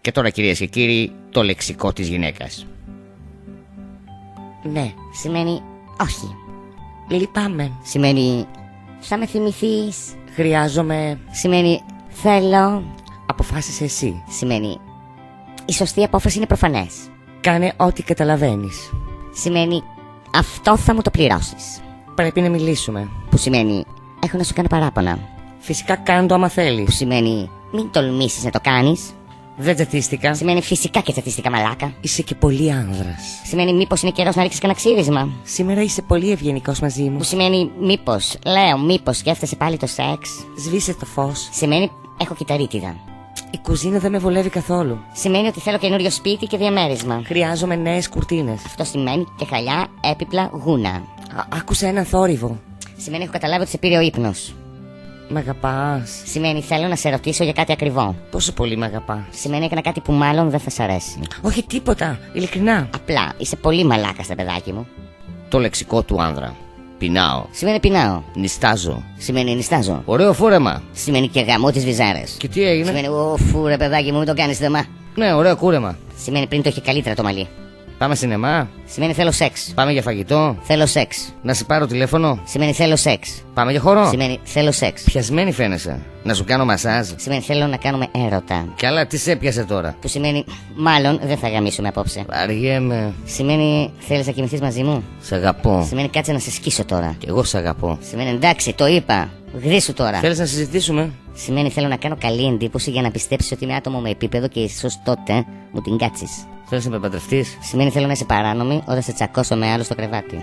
Και τώρα, κυρίες και κύριοι, το λεξικό της γυναίκας. Ναι, σημαίνει όχι. Λυπάμαι. Σημαίνει θα με θυμηθείς. Χρειάζομαι. Σημαίνει θέλω. Αποφάσισε εσύ. Σημαίνει η σωστή απόφαση είναι προφανές. Κάνε ό,τι καταλαβαίνεις. Σημαίνει αυτό θα μου το πληρώσεις. Πρέπει να μιλήσουμε. Που σημαίνει έχω να σου κάνω παράπονα. Φυσικά κάνε το άμα Που θέλεις. σημαίνει μην τολμήσεις να το κάνεις. Δεν τσατίστηκα. Σημαίνει φυσικά και τσατίστηκα μαλάκα. Είσαι και πολύ άνδρας. Σημαίνει μήπως είναι καιρός να ρίξεις κανένα ξύρισμα. Σήμερα είσαι πολύ ευγενικός μαζί μου. Που σημαίνει μήπως σκέφτεσαι πάλι το σεξ. Σβήσε το φως. Σημαίνει έχω κυταρίτιδα. Η κουζίνα δεν με βολεύει καθόλου. Σημαίνει ότι θέλω καινούριο σπίτι και διαμέρισμα. Χρειάζομαι νέες κουρτίνες. Αυτό σημαίνει και χαλιά, έπιπλα, γούνα. Άκουσα έναν θόρυβο. Σημαίνει έχω καταλάβει ότι σε πήρε ο ύπνος. Μ' αγαπάς. Σημαίνει θέλω να σε ρωτήσω για κάτι ακριβό. Πόσο πολύ μ' αγαπάς. Σημαίνει έκανα κάτι που μάλλον δεν θα σ' αρέσει. Όχι τίποτα. Ειλικρινά. Απλά είσαι πολύ μαλάκας, παιδάκι μου. Το λεξικό του άνδρα. Πεινάω. Σημαίνει πεινάω. Νιστάζω. Σημαίνει νιστάζω. Ωραίο φόρεμα. Σημαίνει και γαμώ τις βυζάρες. Και τι έγινε? Σημαίνει ουφου ρε παιδάκι μου, μην το κάνεις θεμά. Ναι, ωραίο κούρεμα. Σημαίνει πριν το είχε καλύτερα το μαλλί. Πάμε σινεμά. Σημαίνει θέλω σεξ. Πάμε για φαγητό. Θέλω σεξ. Να σε πάρω τηλέφωνο. Σημαίνει θέλω σεξ. Πάμε για χορό. Σημαίνει θέλω σεξ. Πιασμένη φαίνεσαι. Να σου κάνω μασάζ. Σημαίνει θέλω να κάνουμε έρωτα. Κι άλλα, τι σε έπιασε τώρα? Που σημαίνει μάλλον δεν θα γαμίσουμε απόψε. Βαριέμαι. Σημαίνει θέλεις να κοιμηθείς μαζί μου. Σ' αγαπώ. Σημαίνει κάτσε να σε σκίσω τώρα. Κι εγώ σ' αγαπώ. Σημαίνει εντάξει, το είπα. Γρήσου τώρα. Θέλεις να συζητήσουμε? Σημαίνει θέλω να κάνω καλή εντύπωση για να πιστέψεις ότι είμαι άτομο με επίπεδο και ίσως τότε μου την κάτσεις. Θέλεις να με παντρευτείς? Σημαίνει θέλω να είσαι παράνομη όταν σε τσακώσω με άλλο στο κρεβάτι.